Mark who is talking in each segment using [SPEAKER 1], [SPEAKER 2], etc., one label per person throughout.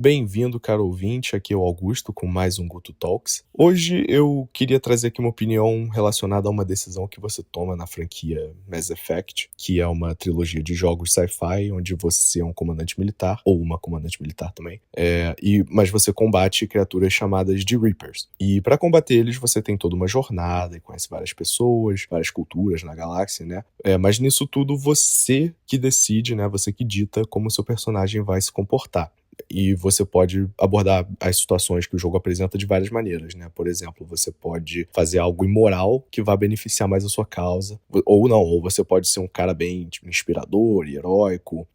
[SPEAKER 1] Bem-vindo, caro ouvinte, aqui é o Augusto com mais um Guto Talks. Hoje eu queria trazer aqui uma opinião relacionada a uma decisão que você toma na franquia Mass Effect, que é uma trilogia de jogos sci-fi onde você é um comandante militar, ou uma comandante militar também, mas você combate criaturas chamadas de Reapers. E para combater eles você tem toda uma jornada e conhece várias pessoas, várias culturas na galáxia, né? Mas nisso tudo você que decide, né? Você que dita como o seu personagem vai se comportar. E você pode abordar as situações que o jogo apresenta de várias maneiras, né? Por exemplo, você pode fazer algo imoral que vai beneficiar mais a sua causa, ou não, ou você pode ser um cara bem inspirador e heróico,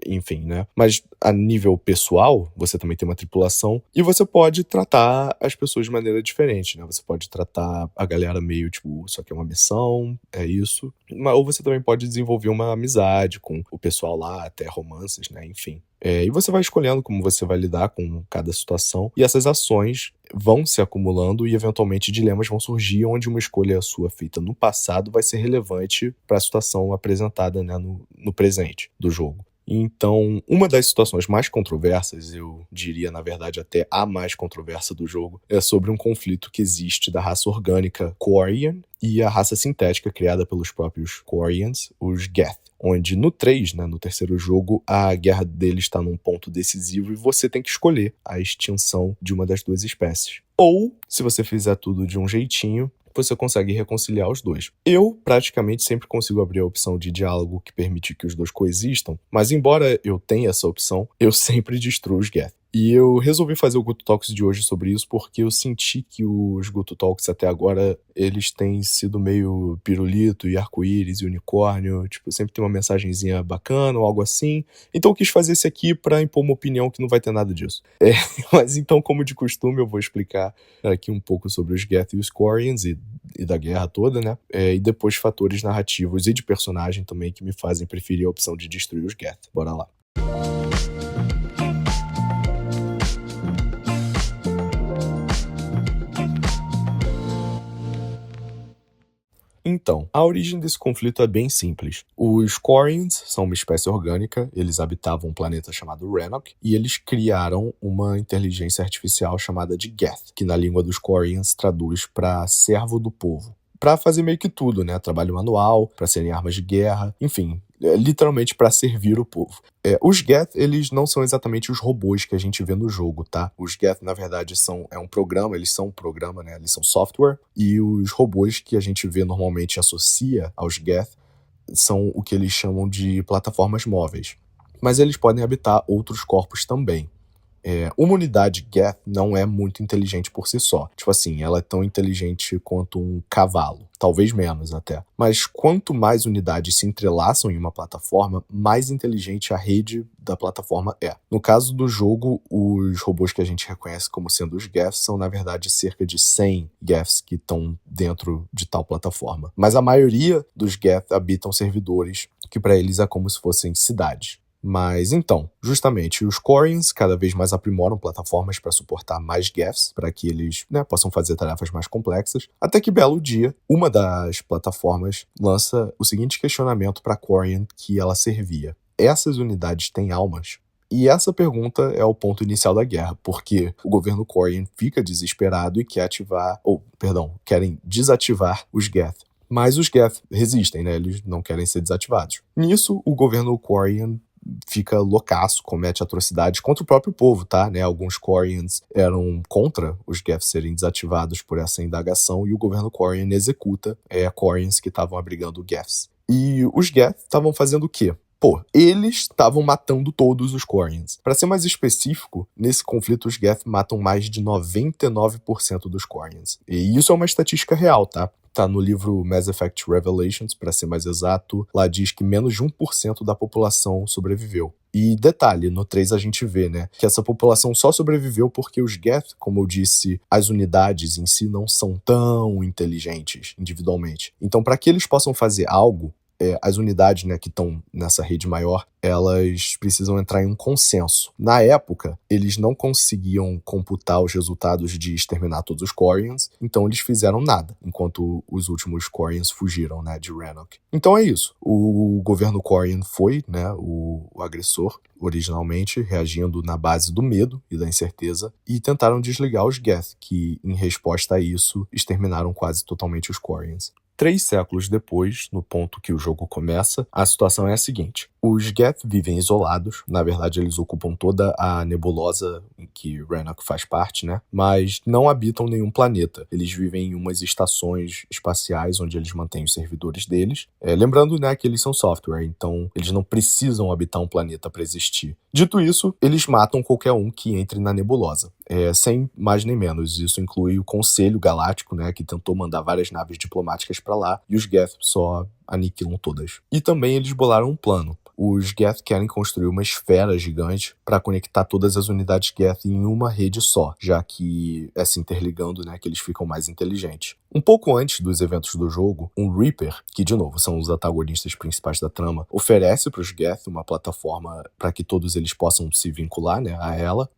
[SPEAKER 1] enfim, né? Mas a nível pessoal, você também tem uma tripulação e você pode tratar as pessoas de maneira diferente, né? Você pode tratar a galera meio tipo, isso aqui é uma missão, é isso. Ou você também pode desenvolver uma amizade com o pessoal lá, até romances, né? Enfim. E você vai escolhendo como você vai lidar com cada situação, e essas ações vão se acumulando e eventualmente dilemas vão surgir onde uma escolha sua feita no passado vai ser relevante para a situação apresentada, né, no presente do jogo. Então, uma das situações mais controversas, eu diria, na verdade, até a mais controversa do jogo, é sobre um conflito que existe da raça orgânica Quarian e a raça sintética criada pelos próprios Quarians, os Geth. Onde no 3, né, no terceiro jogo, a guerra deles está num ponto decisivo e você tem que escolher a extinção de uma das duas espécies. Ou, se você fizer tudo de um jeitinho, você consegue reconciliar os dois. Eu, praticamente, sempre consigo abrir a opção de diálogo que permite que os dois coexistam, mas embora eu tenha essa opção, eu sempre destruo os Geth. E eu resolvi fazer o Guto Talks de hoje sobre isso porque eu senti que os Guto Talks até agora, eles têm sido meio pirulito e arco-íris e unicórnio, tipo, sempre tem uma mensagenzinha bacana ou algo assim. Então eu quis fazer esse aqui pra impor uma opinião que não vai ter nada disso. Mas então, como de costume, eu vou explicar aqui um pouco sobre os Geth e os Quarians e da guerra toda, né? E depois fatores narrativos e de personagem também que me fazem preferir a opção de destruir os Geth. Bora lá. Então, a origem desse conflito é bem simples. Os Quarians são uma espécie orgânica, eles habitavam um planeta chamado Rannoch, e eles criaram uma inteligência artificial chamada de Geth, que na língua dos Quarians traduz para servo do povo. Para fazer meio que tudo, né? Trabalho manual, para serem armas de guerra, enfim, literalmente para servir o povo. Os Geth, eles não são exatamente os robôs que a gente vê no jogo, tá? Os Geth, na verdade, um programa, eles são um programa, né? Eles são software, e os robôs que a gente vê normalmente associa aos Geth são o que eles chamam de plataformas móveis. Mas eles podem habitar outros corpos também. Uma unidade Geth não é muito inteligente por si só. Tipo assim, ela é tão inteligente quanto um cavalo. Talvez menos até. Mas quanto mais unidades se entrelaçam em uma plataforma, mais inteligente a rede da plataforma é. No caso do jogo, os robôs que a gente reconhece como sendo os Geths são, na verdade, cerca de 100 Geths que estão dentro de tal plataforma. Mas a maioria dos Geth habitam servidores que para eles é como se fossem cidades. Mas então, justamente, os Quarians cada vez mais aprimoram plataformas para suportar mais Geths, para que eles, né, possam fazer tarefas mais complexas, até que belo dia, uma das plataformas lança o seguinte questionamento para a Quarian que ela servia: essas unidades têm almas? E essa pergunta é o ponto inicial da guerra, porque o governo Quarian fica desesperado e querem desativar os Geth. Mas os Geth resistem, né? Eles não querem ser desativados. Nisso, o governo Quarian fica loucaço, comete atrocidades contra o próprio povo, tá? Né? Alguns Quarians eram contra os Geth serem desativados por essa indagação e o governo Quarian executa Quarians que estavam abrigando Geths. E os Geth estavam fazendo o quê? Eles estavam matando todos os Quarians. Para ser mais específico, nesse conflito os Geth matam mais de 99% dos Quarians. E isso é uma estatística real, tá? Tá no livro Mass Effect Revelations, para ser mais exato, lá diz que menos de 1% da população sobreviveu. E detalhe, no 3 a gente vê, né, que essa população só sobreviveu porque os Geth, como eu disse, as unidades em si não são tão inteligentes individualmente. Então, para que eles possam fazer algo, as unidades, né, que estão nessa rede maior, elas precisam entrar em um consenso. Na época, eles não conseguiam computar os resultados de exterminar todos os Quarians, então eles fizeram nada, enquanto os últimos Quarians fugiram, né, de Rannoch. Então é isso. O governo Quarian foi, né, o agressor, originalmente, reagindo na base do medo e da incerteza, e tentaram desligar os Geth, que, em resposta a isso, exterminaram quase totalmente os Quarians. 3 séculos depois, no ponto que o jogo começa, a situação é a seguinte. Os Geth vivem isolados, na verdade eles ocupam toda a nebulosa em que Rannoch faz parte, né? Mas não habitam nenhum planeta. Eles vivem em umas estações espaciais onde eles mantêm os servidores deles. Lembrando, né, que eles são software, então eles não precisam habitar um planeta para existir. Dito isso, eles matam qualquer um que entre na nebulosa. Sem mais nem menos. Isso inclui o Conselho Galáctico, né, que tentou mandar várias naves diplomáticas para lá, e os Geth só aniquilam todas. E também eles bolaram um plano. Os Geth querem construir uma esfera gigante para conectar todas as unidades Geth em uma rede só, já que é se interligando, né, que eles ficam mais inteligentes. Um pouco antes dos eventos do jogo, um Reaper, que de novo são os antagonistas principais da trama, oferece para os Geth uma plataforma para que todos eles possam se vincular, né, a ela.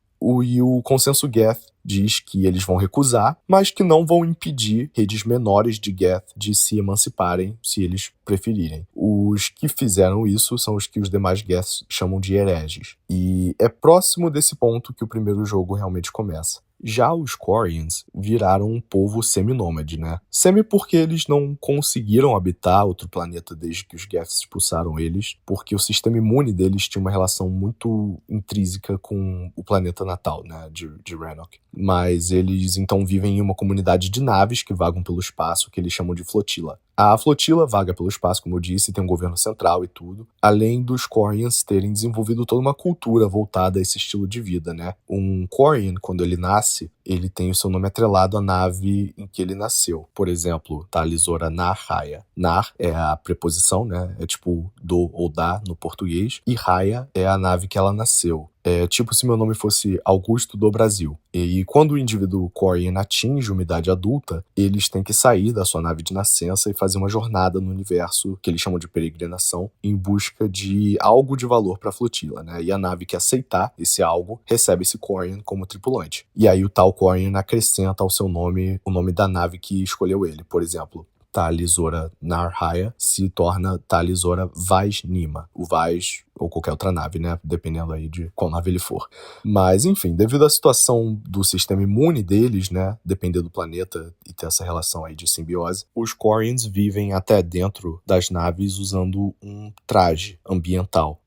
[SPEAKER 1] E o consenso Geth diz que eles vão recusar, mas que não vão impedir redes menores de Geth de se emanciparem se eles preferirem. Os que fizeram isso são os que os demais Geths chamam de hereges. E é próximo desse ponto que o primeiro jogo realmente começa. Já os Quarians viraram um povo seminômade, né? Semi porque eles não conseguiram habitar outro planeta desde que os Geths expulsaram eles, porque o sistema imune deles tinha uma relação muito intrínseca com o planeta natal, né, de Rannoch. Mas eles então vivem em uma comunidade de naves que vagam pelo espaço, que eles chamam de flotila. A flotila vaga pelo espaço, como eu disse, tem um governo central e tudo, além dos Quarians terem desenvolvido toda uma cultura voltada a esse estilo de vida, né? Um Quarian, quando ele nasce, ele tem o seu nome atrelado à nave em que ele nasceu. Por exemplo, Talisora Nar Raya. Nar é a preposição, né? É tipo do ou da no português, e Raya é a nave que ela nasceu. É tipo se meu nome fosse Augusto do Brasil. E quando o indivíduo Quarian atinge uma idade adulta, eles têm que sair da sua nave de nascença e fazer uma jornada no universo, que eles chamam de peregrinação, em busca de algo de valor para a flotila, né? E a nave que aceitar esse algo recebe esse Quarian como tripulante. E aí o tal Quarian acrescenta ao seu nome o nome da nave que escolheu ele. Por exemplo, Talisora Nar Raya se torna Talisora Vaz Nima. O Vaz ou qualquer outra nave, né? Dependendo aí de qual nave ele for. Mas, enfim, devido à situação do sistema imune deles, né? Depender do planeta e ter essa relação aí de simbiose, os Quarians vivem até dentro das naves usando um traje ambiental.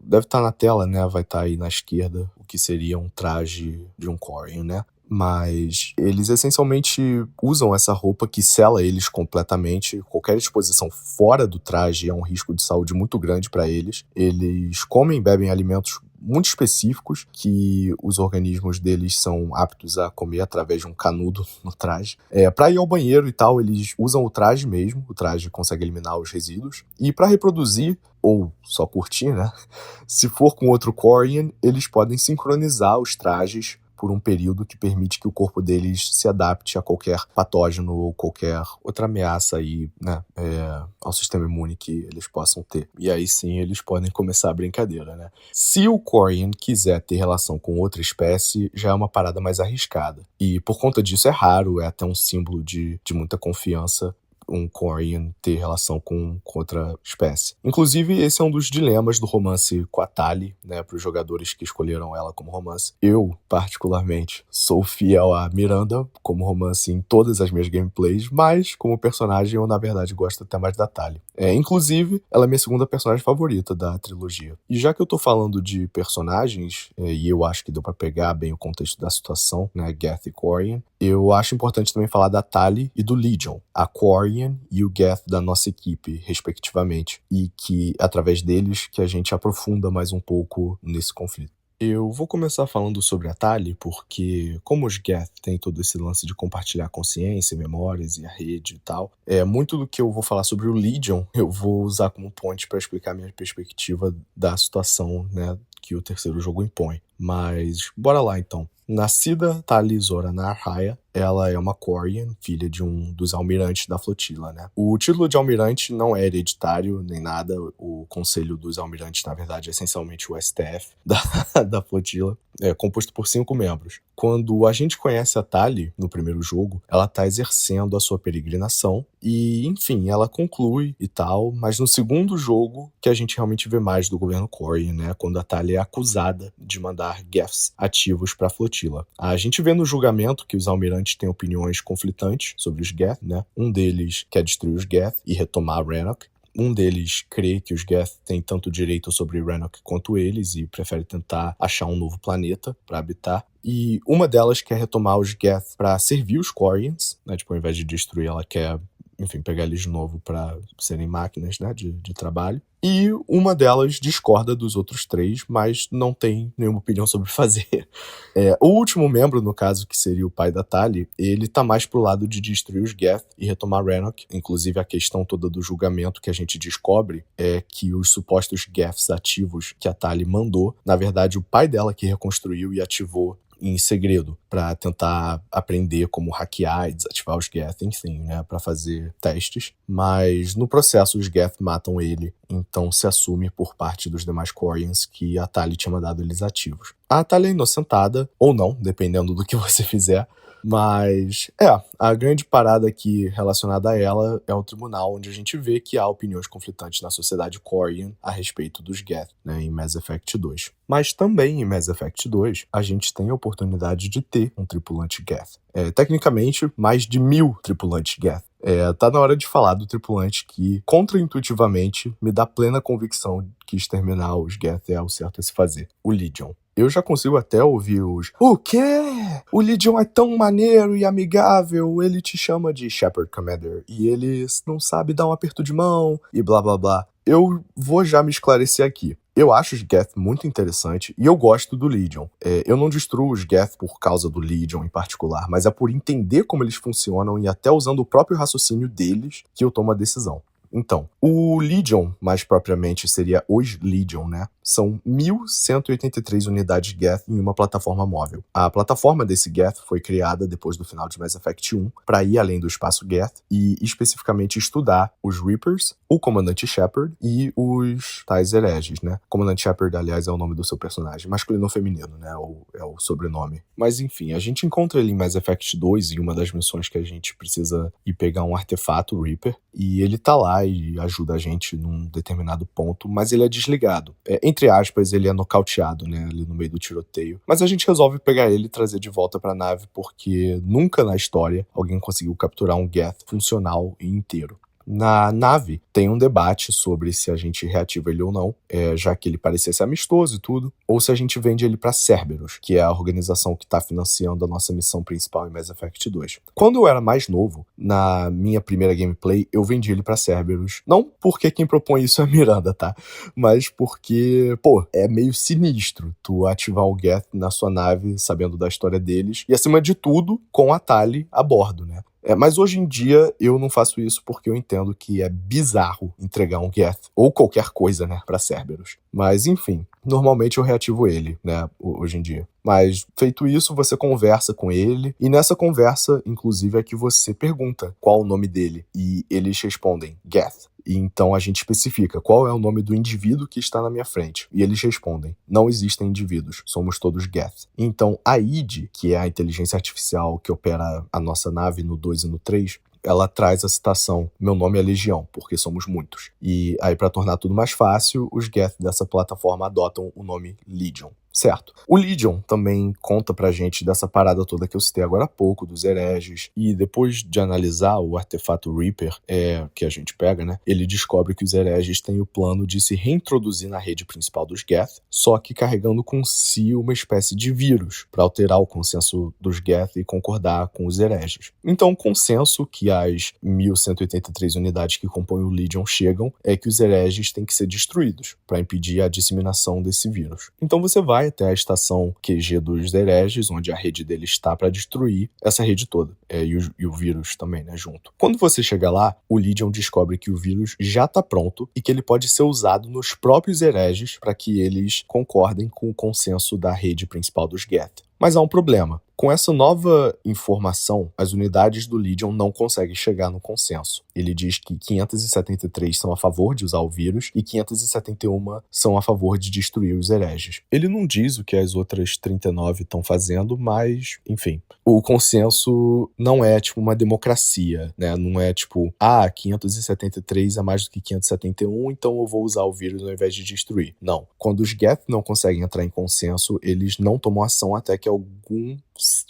[SPEAKER 1] Deve estar na tela, né? Vai estar aí na esquerda o que seria um traje de um Quarian, né? Mas eles essencialmente usam essa roupa que sela eles completamente. Qualquer exposição fora do traje é um risco de saúde muito grande para eles. Eles comem e bebem alimentos muito específicos que os organismos deles são aptos a comer através de um canudo no traje. Para ir ao banheiro e tal, eles usam o traje mesmo. O traje consegue eliminar os resíduos. E para reproduzir, ou só curtir, né? Se for com outro Quarian, eles podem sincronizar os trajes por um período que permite que o corpo deles se adapte a qualquer patógeno ou qualquer outra ameaça aí, né, ao sistema imune que eles possam ter. E aí sim eles podem começar a brincadeira, né? Se o Quarian quiser ter relação com outra espécie, já é uma parada mais arriscada. E por conta disso é raro, é até um símbolo de muita confiança um Quarian ter relação com outra espécie. Inclusive, esse é um dos dilemas do romance com a Tali, né, para os jogadores que escolheram ela como romance. Eu, particularmente, sou fiel a Miranda como romance em todas as minhas gameplays, mas como personagem eu, na verdade, gosto até mais da Tali. Inclusive, ela é minha segunda personagem favorita da trilogia. E já que eu tô falando de personagens, e eu acho que deu pra pegar bem o contexto da situação, né, Geth e Quarian, eu acho importante também falar da Tali e do Legion, a Quarian e o Geth da nossa equipe, respectivamente, e que, através deles, que a gente aprofunda mais um pouco nesse conflito. Eu vou começar falando sobre a Tali, porque como os Geth têm todo esse lance de compartilhar consciência, memórias e a rede e tal, muito do que eu vou falar sobre o Legion, eu vou usar como ponte para explicar a minha perspectiva da situação, né, que o terceiro jogo impõe. Mas bora lá então. Nascida Talisora Nar Raya, ela é uma Quarian, filha de um dos almirantes da flotila, né? O título de almirante não é hereditário nem nada, o conselho dos almirantes, na verdade, é essencialmente o STF da flotila, é composto por 5 membros. Quando a gente conhece a Tali no primeiro jogo, ela tá exercendo a sua peregrinação e, enfim, ela conclui e tal, mas no segundo jogo que a gente realmente vê mais do governo Quarian, né, quando a Tali é acusada de mandar Geths ativos para a flotila. A gente vê no julgamento que os almirantes têm opiniões conflitantes sobre os Geth, né? Um deles quer destruir os Geth e retomar Rannoch. Um deles crê que os Geth têm tanto direito sobre Rannoch quanto eles e prefere tentar achar um novo planeta para habitar. E uma delas quer retomar os Geth para servir os Quarians, né? Tipo, ao invés de destruir, ela quer, enfim, pegar eles de novo para serem máquinas, né, de trabalho. E uma delas discorda dos outros 3, mas não tem nenhuma opinião sobre fazer. O último membro, no caso, que seria o pai da Tali, ele tá mais pro lado de destruir os Geth e retomar Rannoch. Inclusive, a questão toda do julgamento que a gente descobre é que os supostos Geths ativos que a Tali mandou, na verdade, o pai dela que reconstruiu e ativou em segredo, para tentar aprender como hackear e desativar os Geth, enfim, né, para fazer testes. Mas no processo os Geth matam ele, então se assume por parte dos demais Quarians que a Tali tinha mandado eles ativos. A Tali é inocentada, ou não, dependendo do que você fizer, mas a grande parada aqui relacionada a ela é o tribunal, onde a gente vê que há opiniões conflitantes na sociedade Quarian a respeito dos Geth, né, em Mass Effect 2. Mas também em Mass Effect 2, a gente tem a oportunidade de ter um tripulante Geth. Tecnicamente, mais de 1000 tripulantes Geth. Tá na hora de falar do tripulante que, contraintuitivamente, me dá plena convicção que exterminar os Geth é o certo a se fazer. O Legion. Eu já consigo até ouvir os "O quê? O Legion é tão maneiro e amigável, ele te chama de Shepard Commander e ele não sabe dar um aperto de mão e blá blá blá". Eu vou já me esclarecer aqui. Eu acho os Geth muito interessante e eu gosto do Legion. Eu não destruo os Geth por causa do Legion em particular, mas é por entender como eles funcionam e até usando o próprio raciocínio deles que eu tomo a decisão. Então, o Legion, mais propriamente, seria os Legion, né? São 1.183 unidades Geth em uma plataforma móvel. A plataforma desse Geth foi criada depois do final de Mass Effect 1 para ir além do espaço Geth e especificamente estudar os Reapers, o Comandante Shepard e os tais hereges, né? Comandante Shepard, aliás, é o nome do seu personagem, masculino ou feminino, né? É o sobrenome. Mas enfim, a gente encontra ele em Mass Effect 2 em uma das missões que a gente precisa ir pegar um artefato Reaper e ele tá lá e ajuda a gente num determinado ponto, mas ele é desligado. Entre aspas, ele é nocauteado, né, ali no meio do tiroteio. Mas a gente resolve pegar ele e trazer de volta pra nave, porque nunca na história alguém conseguiu capturar um Geth funcional e inteiro. Na nave, tem um debate sobre se a gente reativa ele ou não, já que ele parecia ser amistoso e tudo, ou se a gente vende ele para Cerberus, que é a organização que está financiando a nossa missão principal em Mass Effect 2. Quando eu era mais novo, na minha primeira gameplay, eu vendi ele para Cerberus. Não porque quem propõe isso é a Miranda, tá? Mas porque, é meio sinistro tu ativar o Geth na sua nave, sabendo da história deles, e acima de tudo, com a Tali a bordo, né? Mas hoje em dia eu não faço isso porque eu entendo que é bizarro entregar um Geth ou qualquer coisa, né, pra Cerberus. Mas enfim, normalmente eu reativo ele, né, hoje em dia. Mas feito isso, você conversa com ele e nessa conversa, inclusive, é que você pergunta qual o nome dele e eles respondem Geth. E então a gente especifica qual é o nome do indivíduo que está na minha frente. E eles respondem, não existem indivíduos, somos todos Geth. Então a ID, que é a inteligência artificial que opera a nossa nave no 2 e no 3, ela traz a citação, meu nome é Legião, porque somos muitos. E aí, para tornar tudo mais fácil, os Geth dessa plataforma adotam o nome Legion. Certo. O Legion também conta pra gente dessa parada toda que eu citei agora há pouco, dos hereges, e depois de analisar o artefato Reaper, que a gente pega, né, ele descobre que os hereges têm o plano de se reintroduzir na rede principal dos Geth, só que carregando com si uma espécie de vírus, para alterar o consenso dos Geth e concordar com os hereges. Então o consenso que as 1.183 unidades que compõem o Legion chegam é que os hereges têm que ser destruídos, para impedir a disseminação desse vírus. Então você vai até a estação QG dos hereges, onde a rede dele está para destruir essa rede toda, e o vírus também, né, junto. Quando você chega lá, o Legion descobre que o vírus já está pronto e que ele pode ser usado nos próprios hereges para que eles concordem com o consenso da rede principal dos Geth. Mas há um problema. Com essa nova informação, as unidades do Legion não conseguem chegar no consenso. Ele diz que 573 são a favor de usar o vírus e 571 são a favor de destruir os hereges. Ele não diz o que as outras 39 estão fazendo, mas, enfim. O consenso não é tipo uma democracia, né? Não é tipo, 573 é mais do que 571, então eu vou usar o vírus ao invés de destruir. Não. Quando os Geth não conseguem entrar em consenso, eles não tomam ação até que algum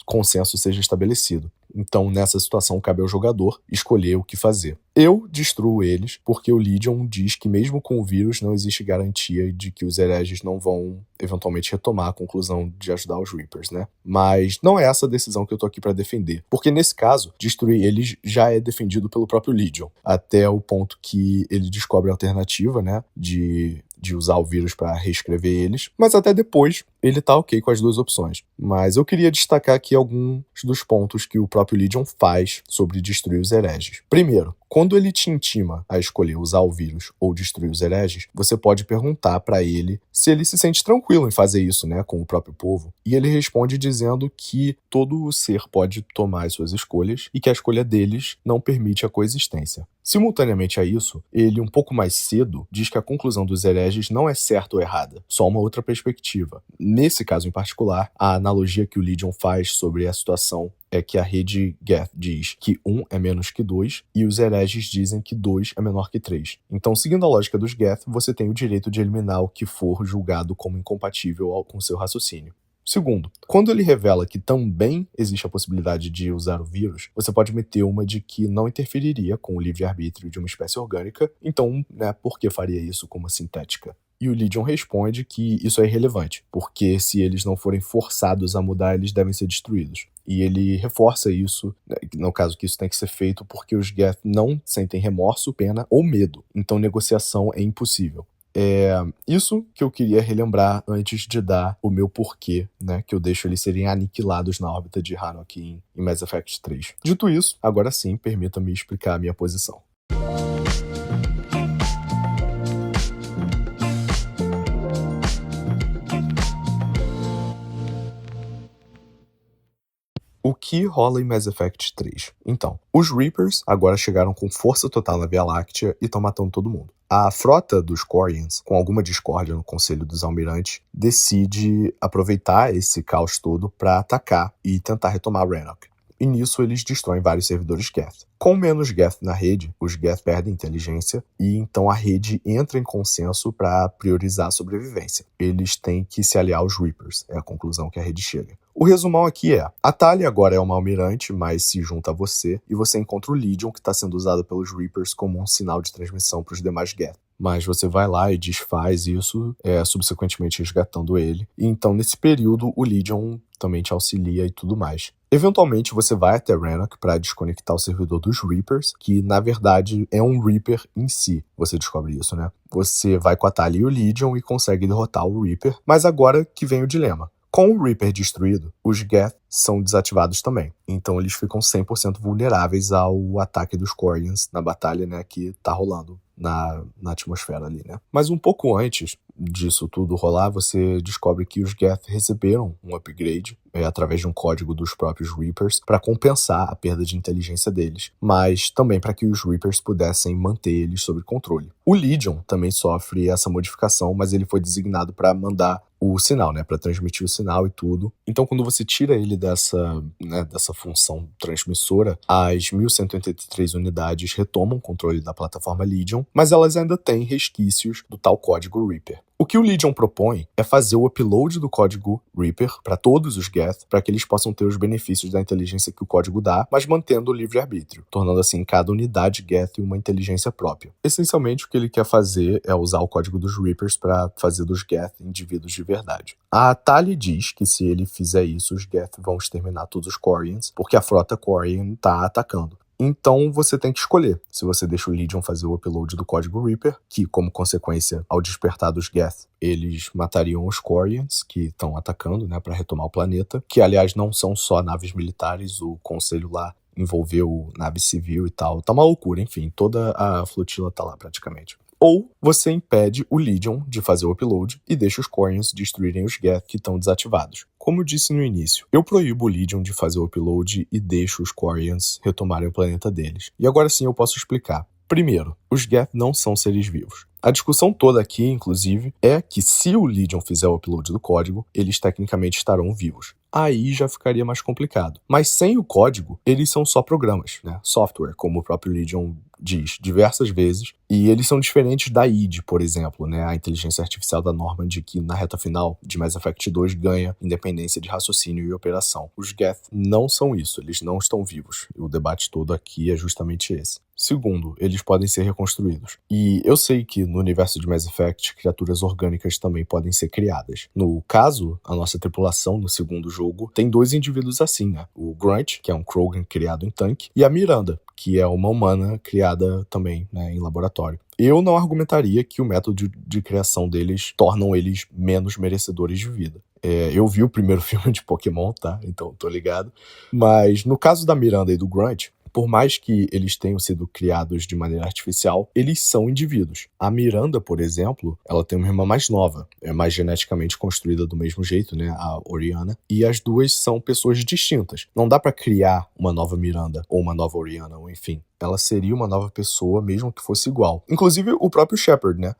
[SPEAKER 1] consenso seja estabelecido. Então, nessa situação, cabe ao jogador escolher o que fazer. Eu destruo eles porque o Legion diz que mesmo com o vírus não existe garantia de que os hereges não vão eventualmente retomar a conclusão de ajudar os Reapers, né? Mas não é essa a decisão que eu tô aqui para defender. Porque nesse caso, destruir eles já é defendido pelo próprio Legion. Até o ponto que ele descobre a alternativa, né? De usar o vírus para reescrever eles, mas até depois ele tá ok com as duas opções. Mas eu queria destacar aqui alguns dos pontos que o próprio Legion faz sobre destruir os hereges. Primeiro, quando ele te intima a escolher usar o vírus ou destruir os hereges, você pode perguntar para ele se ele se sente tranquilo em fazer isso, né, com o próprio povo. E ele responde dizendo que todo ser pode tomar as suas escolhas e que a escolha deles não permite a coexistência. Simultaneamente a isso, ele, um pouco mais cedo, diz que a conclusão dos hereges não é certa ou errada, só uma outra perspectiva. Nesse caso em particular, a analogia que o Legion faz sobre a situação é que a rede Geth diz que 1 é menos que 2 e os hereges dizem que 2 é menor que 3. Então, seguindo a lógica dos Geth, você tem o direito de eliminar o que for julgado como incompatível com seu raciocínio. Segundo, quando ele revela que também existe a possibilidade de usar o vírus, você pode meter uma de que não interferiria com o livre-arbítrio de uma espécie orgânica, então, né, por que faria isso com uma sintética? E o Legion responde que isso é irrelevante, porque se eles não forem forçados a mudar, eles devem ser destruídos. E ele reforça isso, né, no caso que isso tem que ser feito porque os Geth não sentem remorso, pena ou medo, então negociação é impossível. É isso que eu queria relembrar antes de dar o meu porquê, né, que eu deixo eles serem aniquilados na órbita de Hanukkah em Mass Effect 3. Dito isso, agora sim, permita-me explicar a minha posição. O que rola em Mass Effect 3? Então, os Reapers agora chegaram com força total na Via Láctea e estão matando todo mundo. A frota dos Quarians, com alguma discórdia no Conselho dos Almirantes, decide aproveitar esse caos todo para atacar e tentar retomar Rannoch. E nisso eles destroem vários servidores Geth. Com menos Geth na rede, os Geth perdem inteligência e então a rede entra em consenso para priorizar a sobrevivência. Eles têm que se aliar aos Reapers, é a conclusão que a rede chega. O resumão aqui é, a Tali agora é uma almirante, mas se junta a você, e você encontra o Legion, que está sendo usado pelos Reapers como um sinal de transmissão para os demais Geth. Mas você vai lá e desfaz isso, subsequentemente resgatando ele. E então, nesse período, o Legion também te auxilia e tudo mais. Eventualmente, você vai até Rannoch para desconectar o servidor dos Reapers, que, na verdade, é um Reaper em si. Você descobre isso, né? Você vai com a Tali e o Legion e consegue derrotar o Reaper, mas agora que vem o dilema. Com o Reaper destruído, os Geth são desativados também. Então eles ficam 100% vulneráveis ao ataque dos Quarians na batalha, né, que tá rolando na atmosfera ali, né. Mas um pouco antes disso tudo rolar, você descobre que os Geth receberam um upgrade através de um código dos próprios Reapers para compensar a perda de inteligência deles, mas também para que os Reapers pudessem manter eles sob controle. O Legion também sofre essa modificação, mas ele foi designado para mandar o sinal, né, para transmitir o sinal e tudo. Então, quando você tira ele dessa função transmissora, as 1183 unidades retomam o controle da plataforma Legion, mas elas ainda têm resquícios do tal código Reaper. O que o Legion propõe é fazer o upload do código Reaper para todos os Geth, para que eles possam ter os benefícios da inteligência que o código dá, mas mantendo o livre-arbítrio, tornando assim cada unidade Geth uma inteligência própria. Essencialmente, o que ele quer fazer é usar o código dos Reapers para fazer dos Geth indivíduos de verdade. A Tali diz que se ele fizer isso, os Geth vão exterminar todos os Quarians, porque a frota Quarian está atacando. Então você tem que escolher se você deixa o Legion fazer o upload do código Reaper, que como consequência, ao despertar dos Geth, eles matariam os Quarians que estão atacando, né, para retomar o planeta, que aliás não são só naves militares, o conselho lá envolveu nave civil e tal, tá uma loucura, enfim, toda a flotila tá lá praticamente. ou você impede o Legion de fazer o upload e deixa os Quarians destruírem os Geth que estão desativados. Como eu disse no início, eu proíbo o Legion de fazer o upload e deixo os Quarians retomarem o planeta deles. E agora sim eu posso explicar. Primeiro, os Geth não são seres vivos. A discussão toda aqui, inclusive, é que se o Legion fizer o upload do código, eles tecnicamente estarão vivos. Aí já ficaria mais complicado. Mas sem o código, eles são só programas, né? Software, como o próprio Legion diz diversas vezes. E eles são diferentes da id, por exemplo, né? A inteligência artificial da Normand, que na reta final de Mass Effect 2 ganha independência de raciocínio e operação. Os Geth não são isso, eles não estão vivos. O debate todo aqui é justamente esse. Segundo, eles podem ser reconstruídos. E eu sei que no universo de Mass Effect, criaturas orgânicas também podem ser criadas. No caso, a nossa tripulação no segundo jogo tem 2 indivíduos assim, né? O Grunt, que é um Krogan criado em tanque, e a Miranda, que é uma humana criada também, né, em laboratório. Eu não argumentaria que o método de criação deles tornam eles menos merecedores de vida. Eu vi o primeiro filme de Pokémon, tá? Então tô ligado. Mas no caso da Miranda e do Grunt, por mais que eles tenham sido criados de maneira artificial, eles são indivíduos. A Miranda, por exemplo, ela tem uma irmã mais nova, é mais geneticamente construída do mesmo jeito, né, a Oriana, e as duas são pessoas distintas. Não dá pra criar uma nova Miranda ou uma nova Oriana, ou enfim. Ela seria uma nova pessoa, mesmo que fosse igual. Inclusive, o próprio Shepard, né?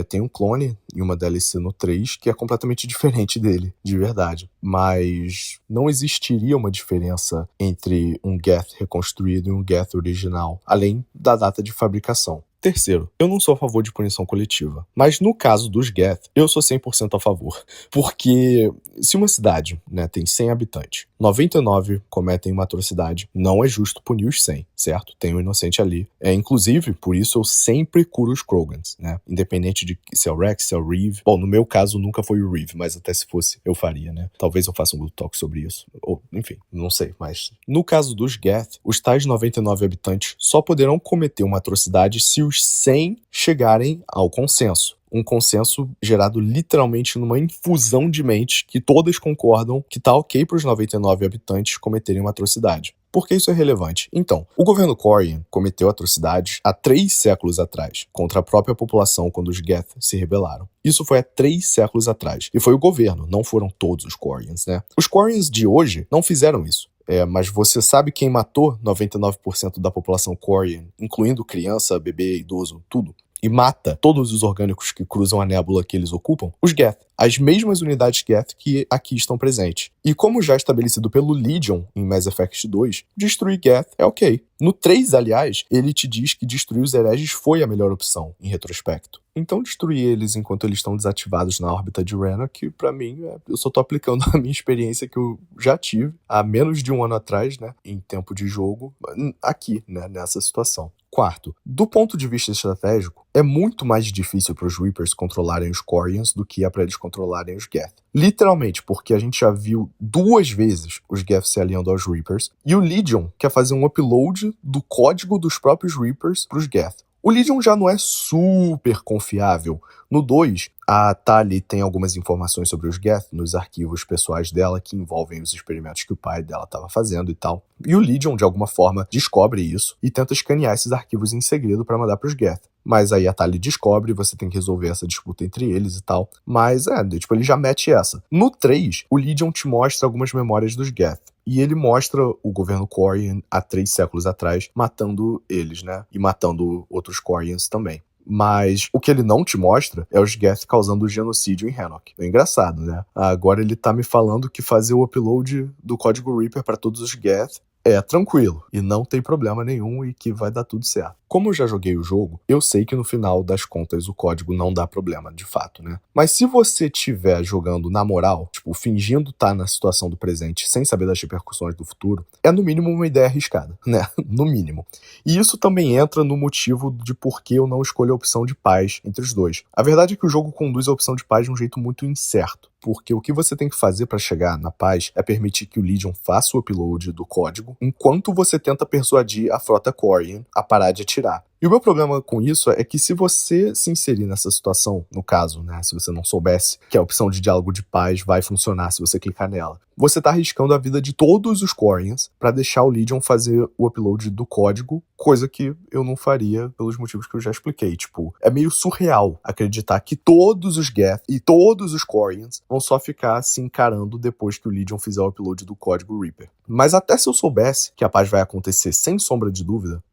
[SPEAKER 1] Tem um clone em uma DLC no 3 que é completamente diferente dele, de verdade. Mas não existiria uma diferença entre um Geth reconstruído e um Geth original, além da data de fabricação. Terceiro, eu não sou a favor de punição coletiva. Mas no caso dos Geth, eu sou 100% a favor. Porque se uma cidade, né, tem 100 habitantes, 99 cometem uma atrocidade, não é justo punir os 100, certo? Tem um inocente ali. Inclusive, por isso eu sempre curo os Krogans, né? Independente de se é o Rex, se é o Reeve. Bom, no meu caso nunca foi o Reeve, mas até se fosse, eu faria, né? Talvez eu faça um good talk sobre isso. Ou, enfim, não sei, mas... No caso dos Geth, os tais 99 habitantes só poderão cometer uma atrocidade se os 100 chegarem ao consenso. Um consenso gerado literalmente numa infusão de mentes que todas concordam que tá ok para os 99 habitantes cometerem uma atrocidade. Por que isso é relevante? Então, o governo Quarian cometeu atrocidades há 3 séculos atrás, contra a própria população quando os Geth se rebelaram. Isso foi há 3 séculos atrás. E foi o governo, não foram todos os Quarians, né? Os Quarians de hoje não fizeram isso. Mas você sabe quem matou 99% da população Quarian, incluindo criança, bebê, idoso, tudo? E mata todos os orgânicos que cruzam a nébula que eles ocupam? Os Geth. As mesmas unidades Geth que aqui estão presentes. E como já estabelecido pelo Legion em Mass Effect 2, destruir Geth é ok. No 3, aliás, ele te diz que destruir os hereges foi a melhor opção, em retrospecto. Então destruir eles enquanto eles estão desativados na órbita de Rena, que pra mim, eu só tô aplicando a minha experiência que eu já tive há menos de um ano atrás, né, em tempo de jogo, aqui, né, nessa situação. Quarto, do ponto de vista estratégico, é muito mais difícil para os Reapers controlarem os Quarians do que é para eles controlarem os Geth. Literalmente, porque a gente já viu 2 vezes os Geth se aliando aos Reapers, e o Legion quer fazer um upload do código dos próprios Reapers para os Geth. O Legion já não é super confiável. No 2, a Tali tem algumas informações sobre os Geth nos arquivos pessoais dela que envolvem os experimentos que o pai dela estava fazendo e tal. E o Legion, de alguma forma, descobre isso e tenta escanear esses arquivos em segredo para mandar para os Geth. Mas aí a Tali descobre, você tem que resolver essa disputa entre eles e tal. Mas ele já mete essa. No 3, o Legion te mostra algumas memórias dos Geth. E ele mostra o governo Quarian há 3 séculos atrás matando eles, né? E matando outros Quarians também. Mas o que ele não te mostra é os Geth causando genocídio em Henoch. É engraçado, né? Agora ele tá me falando que fazer o upload do código Reaper para todos os Geth é tranquilo e não tem problema nenhum e que vai dar tudo certo. Como eu já joguei o jogo, eu sei que no final das contas o código não dá problema, de fato, né? Mas se você estiver jogando na moral, tipo, fingindo estar na situação do presente sem saber das repercussões do futuro, é no mínimo uma ideia arriscada, né? No mínimo. E isso também entra no motivo de por que eu não escolho a opção de paz entre os dois. A verdade é que o jogo conduz a opção de paz de um jeito muito incerto. Porque o que você tem que fazer para chegar na paz é permitir que o Legion faça o upload do código, enquanto você tenta persuadir a frota Quarian a parar de atirar. E o meu problema com isso é que se você se inserir nessa situação, no caso, né, se você não soubesse que a opção de diálogo de paz vai funcionar se você clicar nela, você tá arriscando a vida de todos os Quarians pra deixar o Legion fazer o upload do código, coisa que eu não faria pelos motivos que eu já expliquei. Tipo, é meio surreal acreditar que todos os Geth e todos os Quarians vão só ficar se encarando depois que o Legion fizer o upload do código Reaper. Mas até se eu soubesse que a paz vai acontecer sem sombra de dúvida,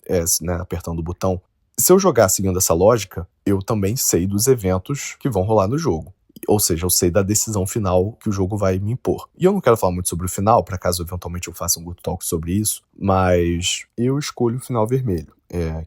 [SPEAKER 1] né, apertando o botão, se eu jogar seguindo essa lógica, eu também sei dos eventos que vão rolar no jogo. Ou seja, eu sei da decisão final que o jogo vai me impor. E eu não quero falar muito sobre o final, para caso eventualmente eu faça um Good Talk sobre isso, mas eu escolho o final vermelho.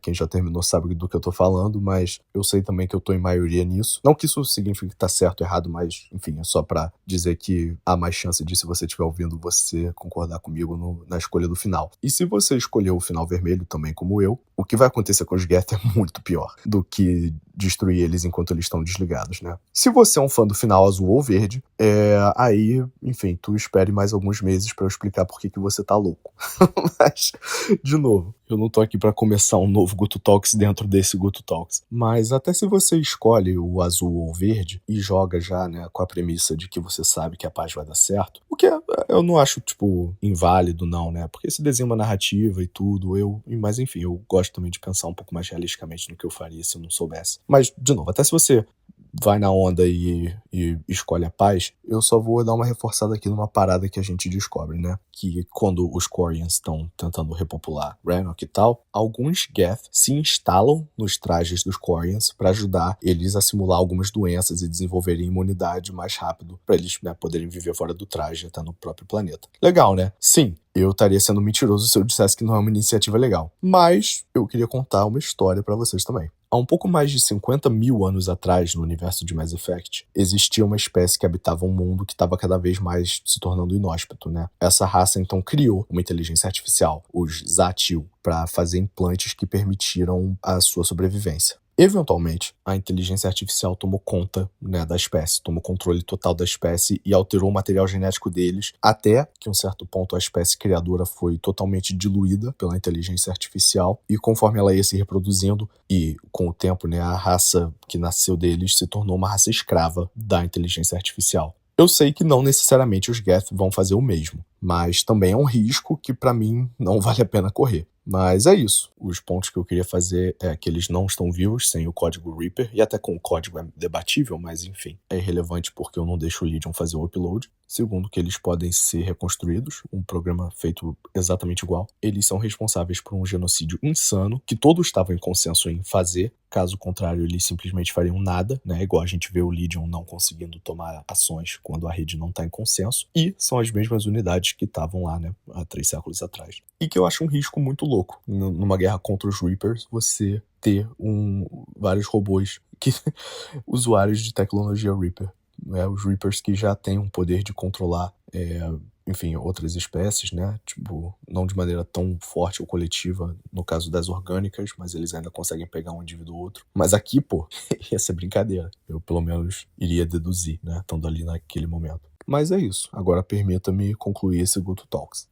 [SPEAKER 1] Quem já terminou sabe do que eu tô falando, mas eu sei também que eu tô em maioria nisso. Não que isso signifique que tá certo ou errado, mas, enfim, é só pra dizer que há mais chance de, se você estiver ouvindo, você concordar comigo na escolha do final. E se você escolheu o final vermelho também, como eu, o que vai acontecer com os Geth é muito pior do que destruir eles enquanto eles estão desligados, né? Se você é um fã do final azul ou verde, aí, enfim, tu espere mais alguns meses pra eu explicar por que você tá louco. Mas, de novo, eu não tô aqui pra começar um novo Guto Talks dentro desse Guto Talks. Mas até se você escolhe o azul ou o verde e joga já, né, com a premissa de que você sabe que a paz vai dar certo, o que eu não acho, tipo, inválido não, né? Porque se desenha uma narrativa e tudo, mas enfim, eu gosto também de pensar um pouco mais realisticamente no que eu faria se eu não soubesse. Mas, de novo, até se você vai na onda e escolhe a paz, eu só vou dar uma reforçada aqui numa parada que a gente descobre, né? Que quando os Quarians estão tentando repopular Rannoch e tal, alguns Geth se instalam nos trajes dos Quarians para ajudar eles a simular algumas doenças e desenvolverem imunidade mais rápido para eles, né, poderem viver fora do traje até no próprio planeta. Legal, né? Sim, eu estaria sendo mentiroso se eu dissesse que não é uma iniciativa legal. Mas eu queria contar uma história para vocês também. Há um pouco mais de 50 mil anos atrás, no universo de Mass Effect, existia uma espécie que habitava um mundo que estava cada vez mais se tornando inóspito, né? Essa raça então criou uma inteligência artificial, os Zatil, para fazer implantes que permitiram a sua sobrevivência. Eventualmente, a inteligência artificial tomou conta, né, da espécie, tomou controle total da espécie e alterou o material genético deles, até que, em um certo ponto, a espécie criadora foi totalmente diluída pela inteligência artificial, e conforme ela ia se reproduzindo, e com o tempo, né, a raça que nasceu deles se tornou uma raça escrava da inteligência artificial. Eu sei que não necessariamente os Geth vão fazer o mesmo, mas também é um risco que pra mim não vale a pena correr. Mas é isso. Os pontos que eu queria fazer é que eles não estão vivos sem o código Reaper, e até com o código é debatível, mas enfim, é irrelevante porque eu não deixo o Legion fazer o upload. Segundo, que eles podem ser reconstruídos, um programa feito exatamente igual. Eles são responsáveis por um genocídio insano, que todos estavam em consenso em fazer. Caso contrário, eles simplesmente fariam nada, né? Igual a gente vê o Legion não conseguindo tomar ações quando a rede não está em consenso. E são as mesmas unidades que estavam lá, né, há 3 séculos atrás. E que eu acho um risco muito louco. Numa guerra contra os Reapers, você ter vários robôs usuários de tecnologia Reaper. Né? Os Reapers que já têm um poder de controlar, enfim, outras espécies, né? Tipo, não de maneira tão forte ou coletiva, no caso das orgânicas, mas eles ainda conseguem pegar um indivíduo ou outro. Mas aqui, pô, ia ser brincadeira. Eu, pelo menos, iria deduzir, né? Estando ali naquele momento. Mas é isso. Agora permita-me concluir esse Guto Talks.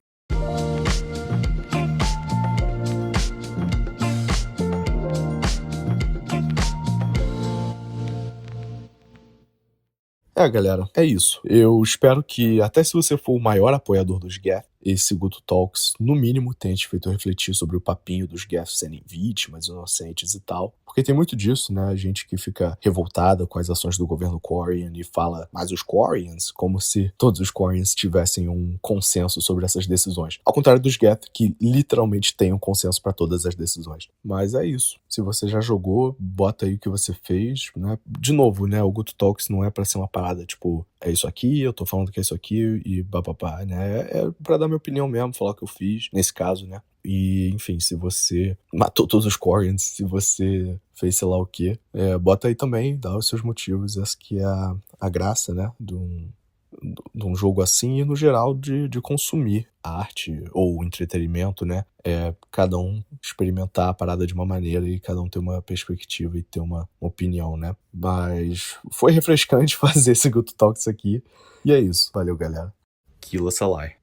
[SPEAKER 1] Galera, é isso. Eu espero que, até se você for o maior apoiador dos Geth, esse Guto Talks, no mínimo, tenha te feito refletir sobre o papinho dos Geth serem vítimas, inocentes e tal. Porque tem muito disso, né? A gente que fica revoltada com as ações do governo Quarian e fala, mas os Quarians? Como se todos os Quarians tivessem um consenso sobre essas decisões. Ao contrário dos Geth, que literalmente têm um consenso para todas as decisões. Mas é isso. Se você já jogou, bota aí o que você fez, né? De novo, né? O Guto Talks não é pra ser uma parada, tipo, é isso aqui, eu tô falando que é isso aqui e bababá, né? É pra dar minha opinião mesmo, falar o que eu fiz, nesse caso, né? E, enfim, se você matou todos os Quarians, se você fez sei lá o quê, bota aí também, dá os seus motivos. Essa que é a graça, né? De um jogo assim e, no geral, de consumir arte ou entretenimento, né? Cada um experimentar a parada de uma maneira e cada um ter uma perspectiva e ter uma opinião, né? Mas foi refrescante fazer esse Guto Talks aqui. E é isso. Valeu, galera. Killa Salai.